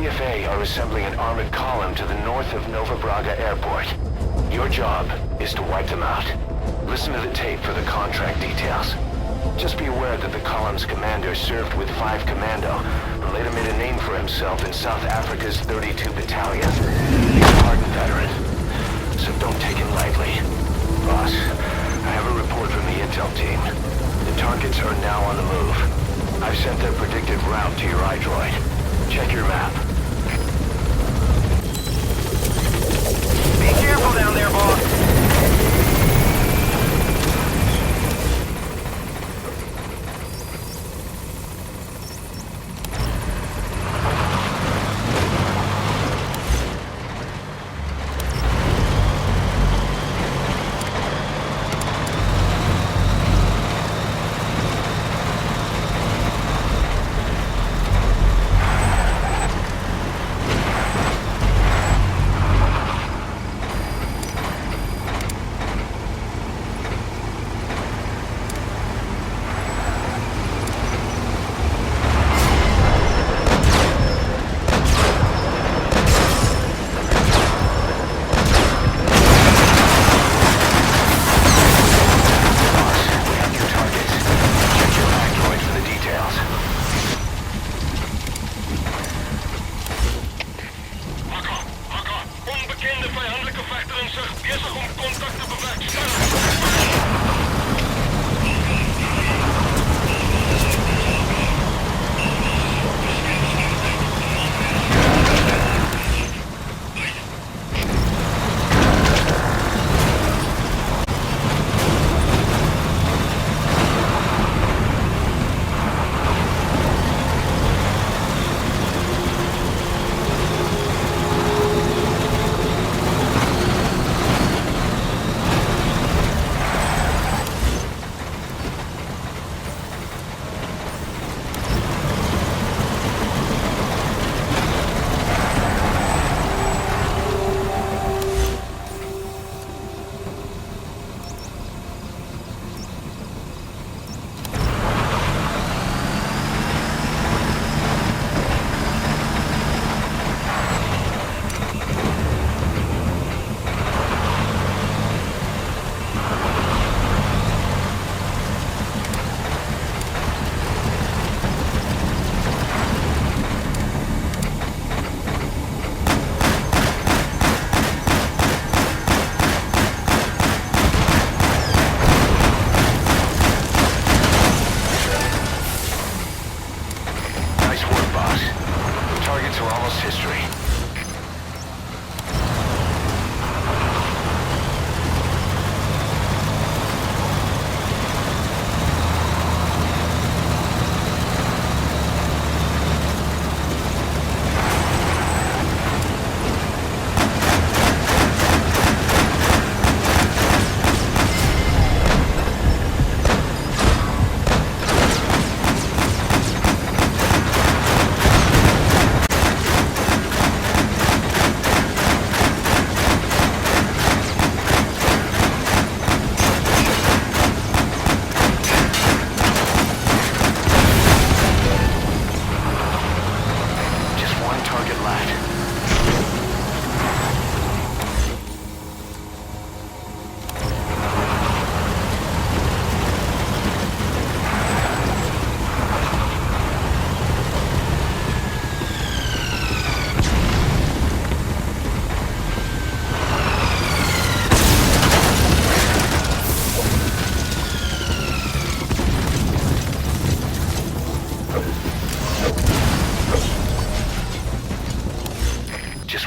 CFA are assembling an armored column to the north of Nova Braga Airport. Your job is to wipe them out. Listen to the tape for the contract details. Just be aware that the column's commander served with 5 Commando and later made a name for himself in South Africa's 32 Battalion. He's a hardened veteran, so don't take it lightly. Boss, I have a report from the intel team. The targets are now on the move. I've sent their predicted route to your iDroid. Check your map. Be careful down there, boss.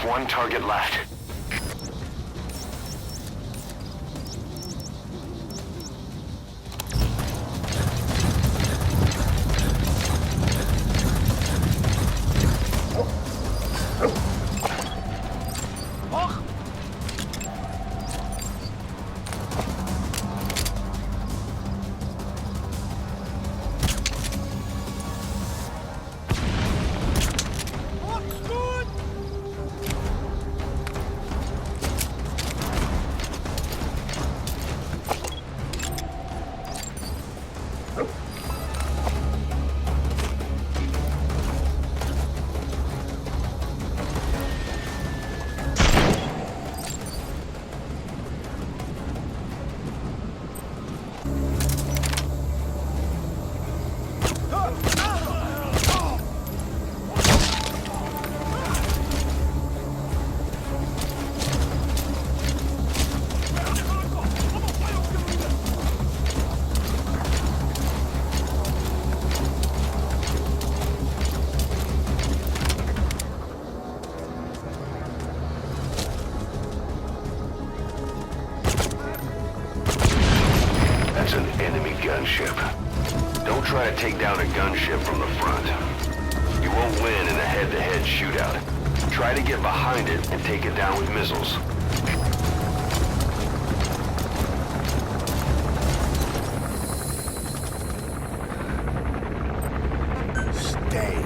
One target left. That's an enemy gunship. Don't try to take down a gunship from the front. You won't win in a head-to-head shootout. Try to get behind it and take it down with missiles. Stay.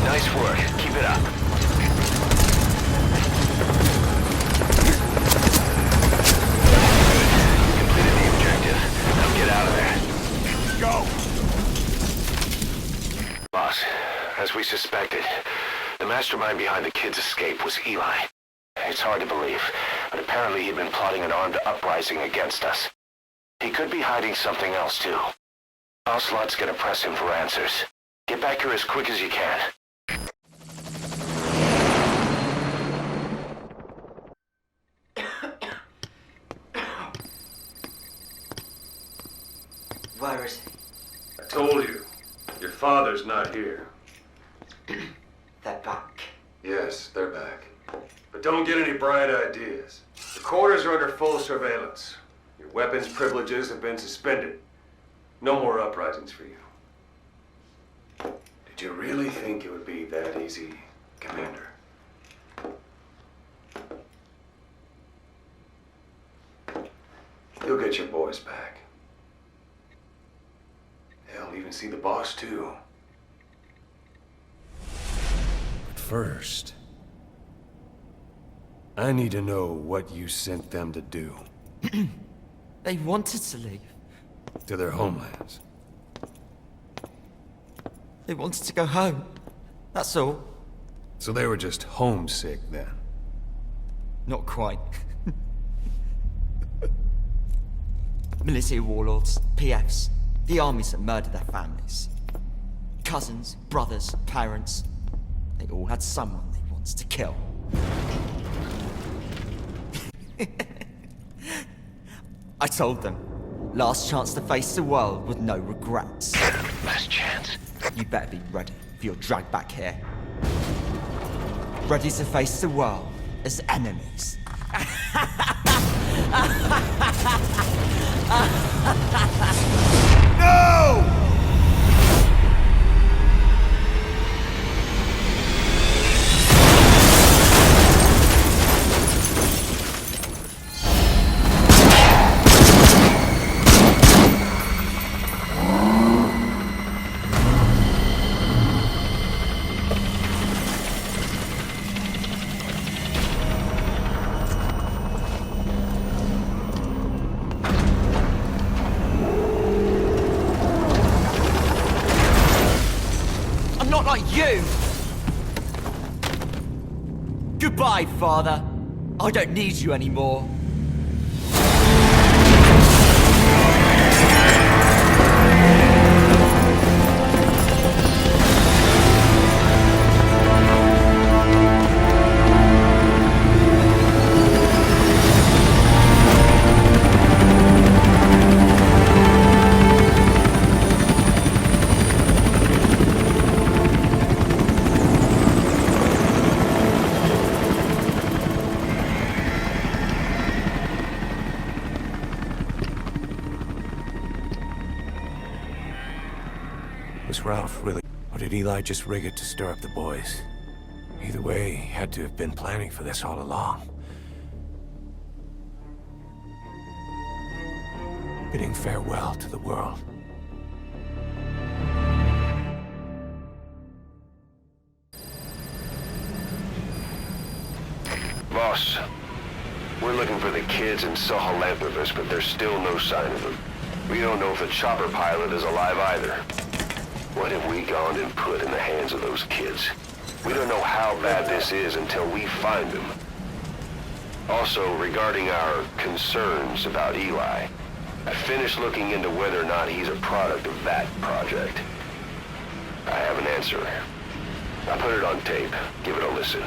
Nice work. Keep it up. Completed the objective. Now get out of there. Go! Boss, as we suspected, the mastermind behind the kid's escape was Eli. It's hard to believe, but apparently he'd been plotting an armed uprising against us. He could be hiding something else, too. Ocelot's gonna press him for answers. Get back here as quick as you can. Where is he? I told you. Your father's not here. They're back. Yes, they're back. But don't get any bright ideas. The quarters are under full surveillance. Your weapons privileges have been suspended. No more uprisings for you. Did you really think it would be that easy, Commander? You'll get your boys back. They'll even see the boss, too. But first, I need to know what you sent them to do. They wanted to leave. To their homelands. They wanted to go home. That's all. So they were just homesick then. Not quite. Military warlords, PFs, the armies that murdered their families. Cousins, brothers, parents. They all had someone they wanted to kill. I told them, last chance to face the world with no regrets. Last chance? You better be ready for your drag back here. Ready to face the world as enemies. No! I'm not like you! Goodbye, Father. I don't need you anymore. Was Ralph really... Or did Eli just rig it to stir up the boys? Either way, he had to have been planning for this all along. Bidding farewell to the world. Boss, we're looking for the kids in Sahalanthropus, but there's still no sign of them. We don't know if the chopper pilot is alive either. What have we gone and put in the hands of those kids? We don't know how bad this is until we find them. Also, regarding our concerns about Eli, I finished looking into whether or not he's a product of that project. I have an answer. I put it on tape. Give it a listen.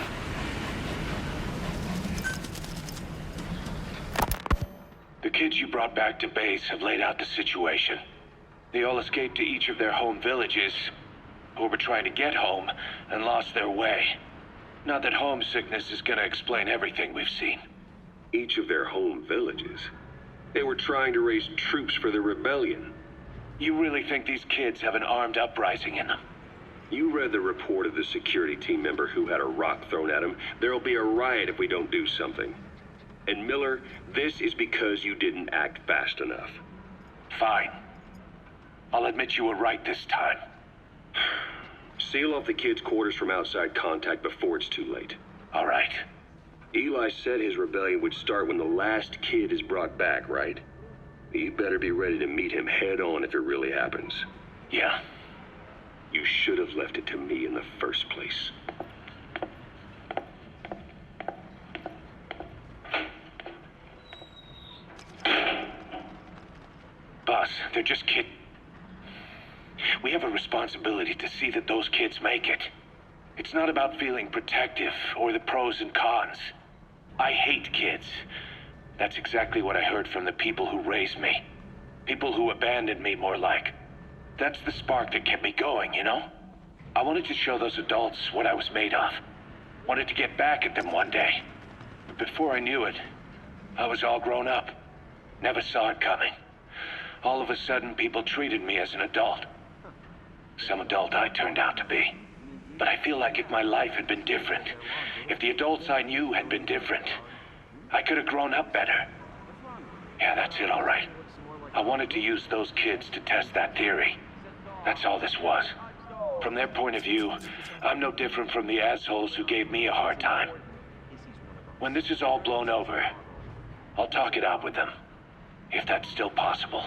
The kids you brought back to base have laid out the situation. They all escaped to each of their home villages, or were trying to get home, and lost their way. Not that homesickness is gonna explain everything we've seen. Each of their home villages? They were trying to raise troops for the rebellion. You really think these kids have an armed uprising in them? You read the report of the security team member who had a rock thrown at him. There'll be a riot if we don't do something. And Miller, this is because you didn't act fast enough. Fine. I'll admit you were right this time. Seal off the kids' quarters from outside contact before it's too late. All right. Eli said his rebellion would start when the last kid is brought back, right? You better be ready to meet him head on if it really happens. Yeah. You should have left it to me in the first place. Boss, they're just kids. We have a responsibility to see that those kids make it. It's not about feeling protective or the pros and cons. I hate kids. That's exactly what I heard from the people who raised me. People who abandoned me, more like. That's the spark that kept me going, you know? I wanted to show those adults what I was made of. Wanted to get back at them one day. But before I knew it, I was all grown up. Never saw it coming. All of a sudden, people treated me as an adult. Some adult I turned out to be. But I feel like if my life had been different, if the adults I knew had been different, I could have grown up better. Yeah, that's it, all right. I wanted to use those kids to test that theory. That's all this was. From their point of view, I'm no different from the assholes who gave me a hard time. When this is all blown over, I'll talk it out with them. If that's still possible.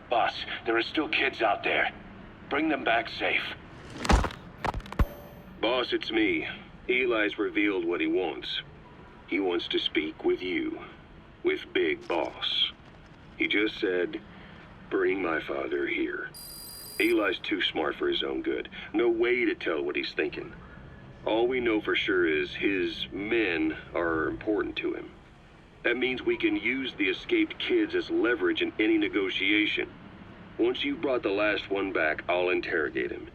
Boss, there are still kids out there. Bring them back safe. Boss, it's me. Eli's revealed what he wants. He wants to speak with you. With Big Boss. He just said, bring my father here. Eli's too smart for his own good. No way to tell what he's thinking. All we know for sure is his men are important to him. That means we can use the escaped kids as leverage in any negotiation. Once you've brought the last one back, I'll interrogate him.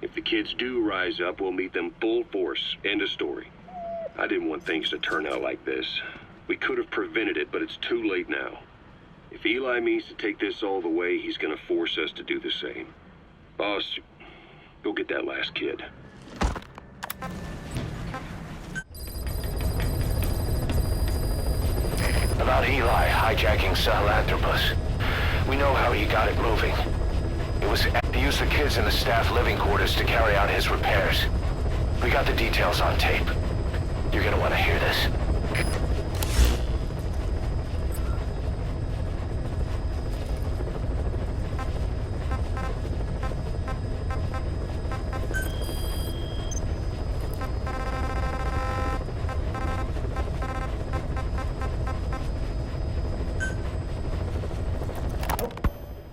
If the kids do rise up, we'll meet them full force. End of story. I didn't want things to turn out like this. We could have prevented it, but it's too late now. If Eli means to take this all the way, he's gonna force us to do the same. Boss, go get that last kid. About Eli hijacking Sahelanthropus. We know how he got it moving. It was to use the kids in the staff living quarters to carry out his repairs. We got the details on tape. You're gonna want to hear this.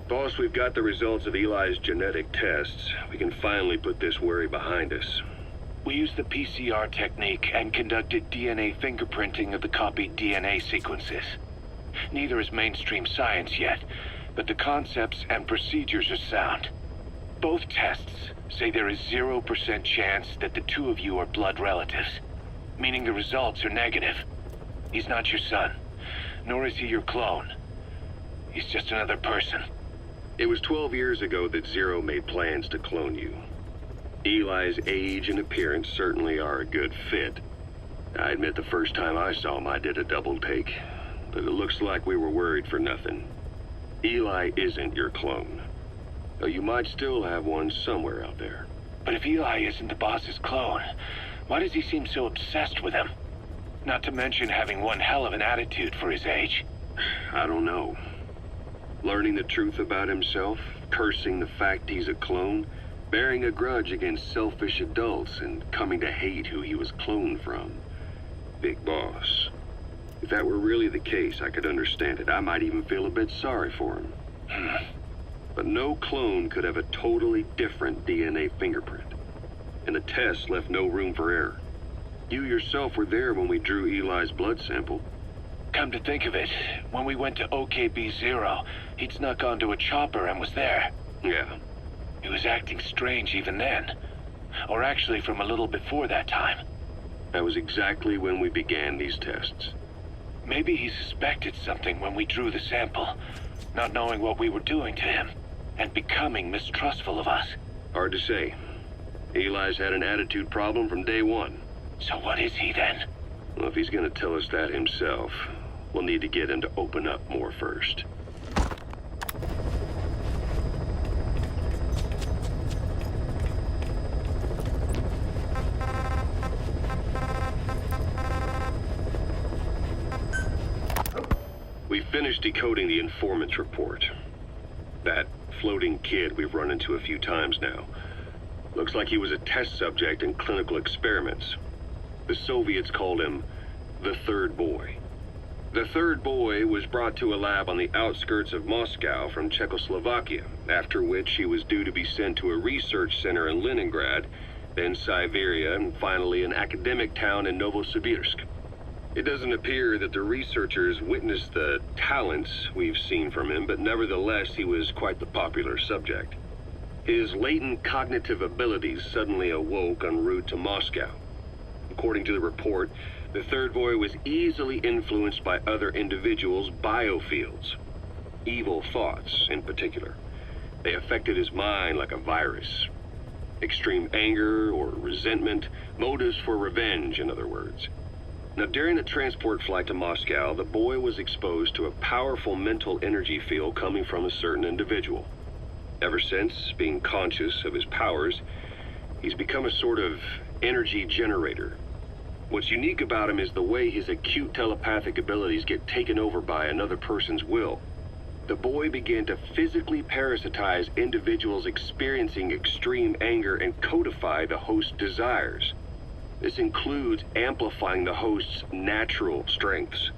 Boss, we've got the results of Eli's genetic tests. We can finally put this worry behind us. We used the PCR technique and conducted DNA fingerprinting of the copied DNA sequences. Neither is mainstream science yet, but the concepts and procedures are sound. Both tests say there is 0% chance that the two of you are blood relatives, meaning the results are negative. He's not your son, nor is he your clone. He's just another person. It was 12 years ago that Zero made plans to clone you. Eli's age and appearance certainly are a good fit. I admit the first time I saw him I did a double take, but it looks like we were worried for nothing. Eli isn't your clone, though you might still have one somewhere out there. But if Eli isn't the boss's clone, why does he seem so obsessed with him? Not to mention having one hell of an attitude for his age. I don't know. Learning the truth about himself, cursing the fact he's a clone, bearing a grudge against selfish adults, and coming to hate who he was cloned from. Big Boss. If that were really the case, I could understand it. I might even feel a bit sorry for him. But no clone could have a totally different DNA fingerprint. And the test left no room for error. You yourself were there when we drew Eli's blood sample. Come to think of it, when we went to OKB-0, he'd snuck onto a chopper and was there. Yeah. He was acting strange even then. Or actually from a little before that time. That was exactly when we began these tests. Maybe he suspected something when we drew the sample, not knowing what we were doing to him, and becoming mistrustful of us. Hard to say. Eli's had an attitude problem from day one. So what is he then? Well, if he's gonna tell us that himself, we'll need to get him to open up more first. We finished decoding the informant's report. That floating kid we've run into a few times now. Looks like he was a test subject in clinical experiments. The Soviets called him the Third Boy. The Third Boy was brought to a lab on the outskirts of Moscow from Czechoslovakia, after which he was due to be sent to a research center in Leningrad, then Siberia, and finally an academic town in Novosibirsk. It doesn't appear that the researchers witnessed the talents we've seen from him, but nevertheless he was quite the popular subject. His latent cognitive abilities suddenly awoke en route to Moscow. According to the report, the Third Boy was easily influenced by other individuals' biofields. Evil thoughts, in particular. They affected his mind like a virus. Extreme anger or resentment, motives for revenge, in other words. Now, during the transport flight to Moscow, the boy was exposed to a powerful mental energy field coming from a certain individual. Ever since, being conscious of his powers, he's become a sort of energy generator. What's unique about him is the way his acute telepathic abilities get taken over by another person's will. The boy began to physically parasitize individuals experiencing extreme anger and codify the host's desires. This includes amplifying the host's natural strengths.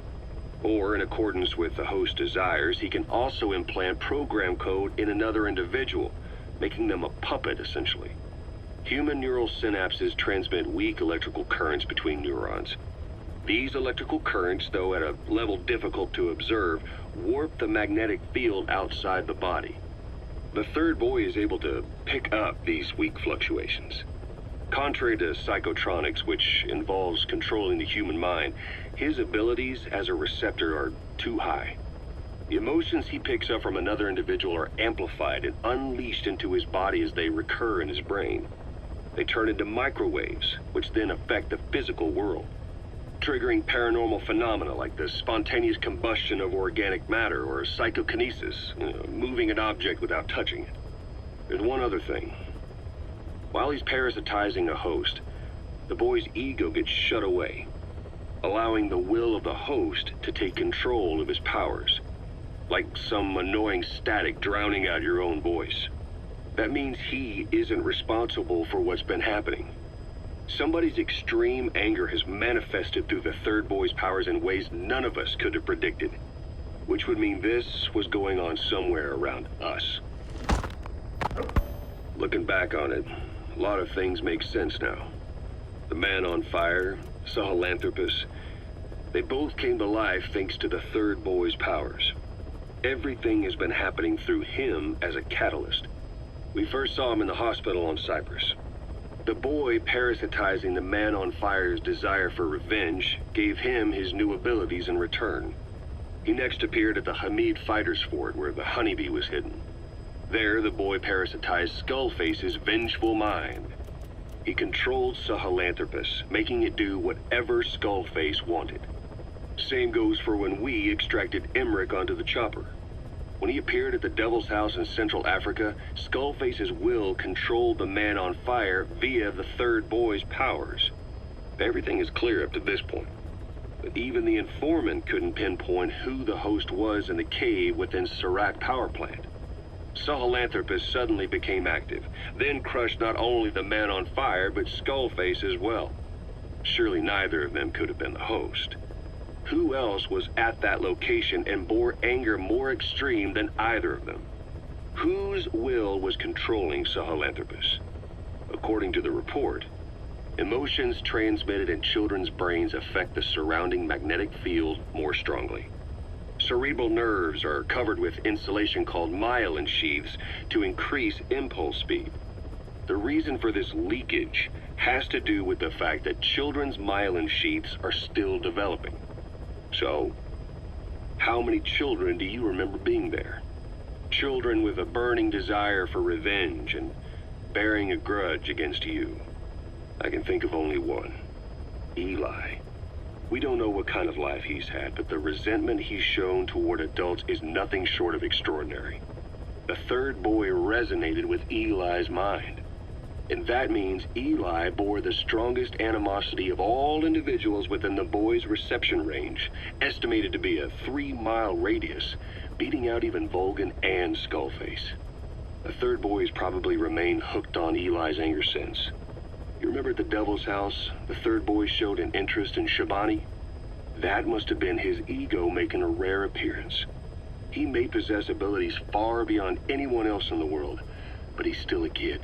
Or, in accordance with the host's desires, he can also implant program code in another individual, making them a puppet, essentially. Human neural synapses transmit weak electrical currents between neurons. These electrical currents, though at a level difficult to observe, warp the magnetic field outside the body. The third boy is able to pick up these weak fluctuations. Contrary to psychotronics, which involves controlling the human mind, his abilities as a receptor are too high. The emotions he picks up from another individual are amplified and unleashed into his body as they recur in his brain. They turn into microwaves, which then affect the physical world, triggering paranormal phenomena like the spontaneous combustion of organic matter or psychokinesis, moving an object without touching it. There's one other thing. While he's parasitizing a host, the boy's ego gets shut away, allowing the will of the host to take control of his powers, like some annoying static drowning out your own voice. That means he isn't responsible for what's been happening. Somebody's extreme anger has manifested through the third boy's powers in ways none of us could have predicted, which would mean this was going on somewhere around us. Looking back on it, a lot of things make sense now. The man on fire, Sahelanthropus, they both came to life thanks to the third boy's powers. Everything has been happening through him as a catalyst. We first saw him in the hospital on Cyprus. The boy parasitizing the man on fire's desire for revenge gave him his new abilities in return. He next appeared at the Hamid Fighters Fort where the honeybee was hidden. There, the boy parasitized Skullface's vengeful mind. He controlled Sahelanthropus, making it do whatever Skullface wanted. Same goes for when we extracted Emmerich onto the chopper. When he appeared at the Devil's House in Central Africa, Skullface's will controlled the man on fire via the third boy's powers. Everything is clear up to this point. But even the informant couldn't pinpoint who the host was in the cave within Serac power plant. Sahelanthropus suddenly became active, then crushed not only the man on fire, but Skullface as well. Surely neither of them could have been the host. Who else was at that location and bore anger more extreme than either of them? Whose will was controlling Sahelanthropus? According to the report, emotions transmitted in children's brains affect the surrounding magnetic field more strongly. Cerebral nerves are covered with insulation called myelin sheaths to increase impulse speed. The reason for this leakage has to do with the fact that children's myelin sheaths are still developing. So, how many children do you remember being there? Children with a burning desire for revenge and bearing a grudge against you. I can think of only one. Eli. We don't know what kind of life he's had, but the resentment he's shown toward adults is nothing short of extraordinary. The third boy resonated with Eli's mind. And that means Eli bore the strongest animosity of all individuals within the boy's reception range, estimated to be a 3-mile radius, beating out even Volgan and Skullface. The third boy has probably remained hooked on Eli's anger since. You remember at the Devil's House, the third boy showed an interest in Shabani? That must have been his ego making a rare appearance. He may possess abilities far beyond anyone else in the world, but he's still a kid.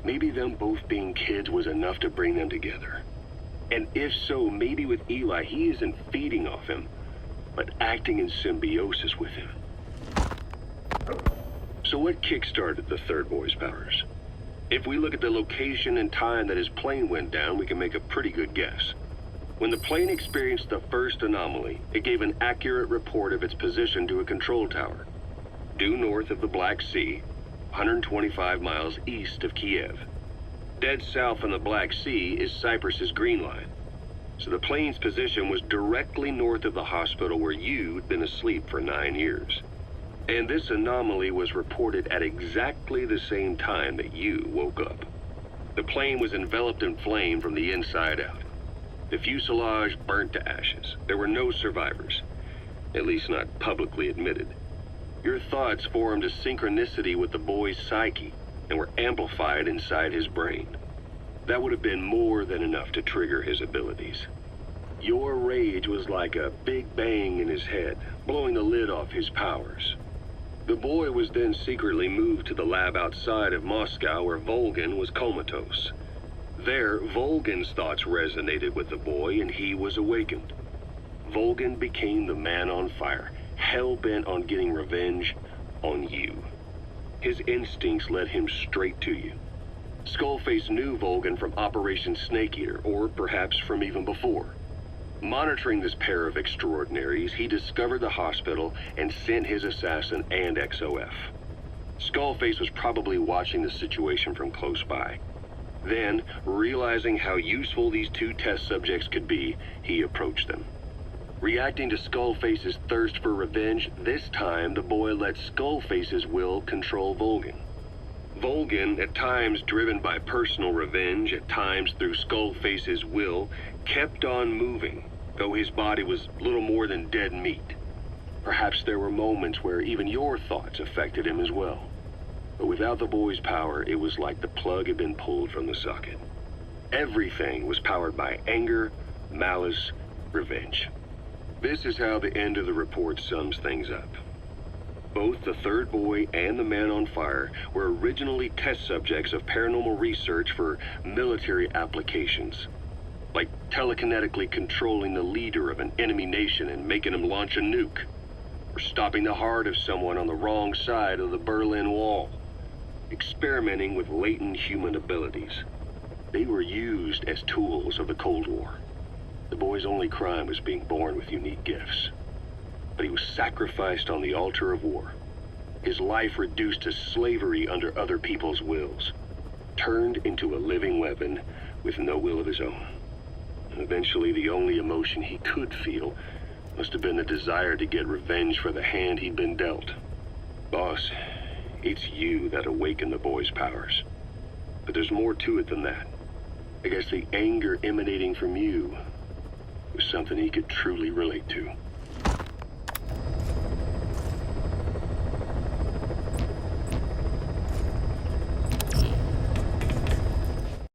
Maybe them both being kids was enough to bring them together. And if so, maybe with Eli, he isn't feeding off him, but acting in symbiosis with him. So what kickstarted the third boy's powers? If we look at the location and time that his plane went down, we can make a pretty good guess. When the plane experienced the first anomaly, it gave an accurate report of its position to a control tower, due north of the Black Sea, 125 miles east of Kiev. Dead south on the Black Sea is Cyprus's Green Line. So the plane's position was directly north of the hospital where you'd been asleep for 9 years. And this anomaly was reported at exactly the same time that you woke up. The plane was enveloped in flame from the inside out. The fuselage burnt to ashes. There were no survivors, at least not publicly admitted. Your thoughts formed a synchronicity with the boy's psyche and were amplified inside his brain. That would have been more than enough to trigger his abilities. Your rage was like a big bang in his head, blowing the lid off his powers. The boy was then secretly moved to the lab outside of Moscow where Volgin was comatose. There, Volgin's thoughts resonated with the boy and he was awakened. Volgin became the man on fire, hell-bent on getting revenge on you. His instincts led him straight to you. Skullface knew Volgin from Operation Snake Eater, or perhaps from even before. Monitoring this pair of extraordinaries, he discovered the hospital and sent his assassin and XOF. Skullface was probably watching the situation from close by. Then, realizing how useful these two test subjects could be, he approached them. Reacting to Skullface's thirst for revenge, this time the boy let Skullface's will control Volgin. Volgin, at times driven by personal revenge, at times through Skullface's will, kept on moving, though his body was little more than dead meat. Perhaps there were moments where even your thoughts affected him as well. But without the boy's power, it was like the plug had been pulled from the socket. Everything was powered by anger, malice, revenge. This is how the end of the report sums things up. Both the third boy and the man on fire were originally test subjects of paranormal research for military applications, like telekinetically controlling the leader of an enemy nation and making him launch a nuke, or stopping the heart of someone on the wrong side of the Berlin Wall, experimenting with latent human abilities. They were used as tools of the Cold War. The boy's only crime was being born with unique gifts. But he was sacrificed on the altar of war. His life reduced to slavery under other people's wills. Turned into a living weapon with no will of his own. And eventually the only emotion he could feel must have been the desire to get revenge for the hand he'd been dealt. Boss, it's you that awakened the boy's powers. But there's more to it than that. I guess the anger emanating from you was something he could truly relate to.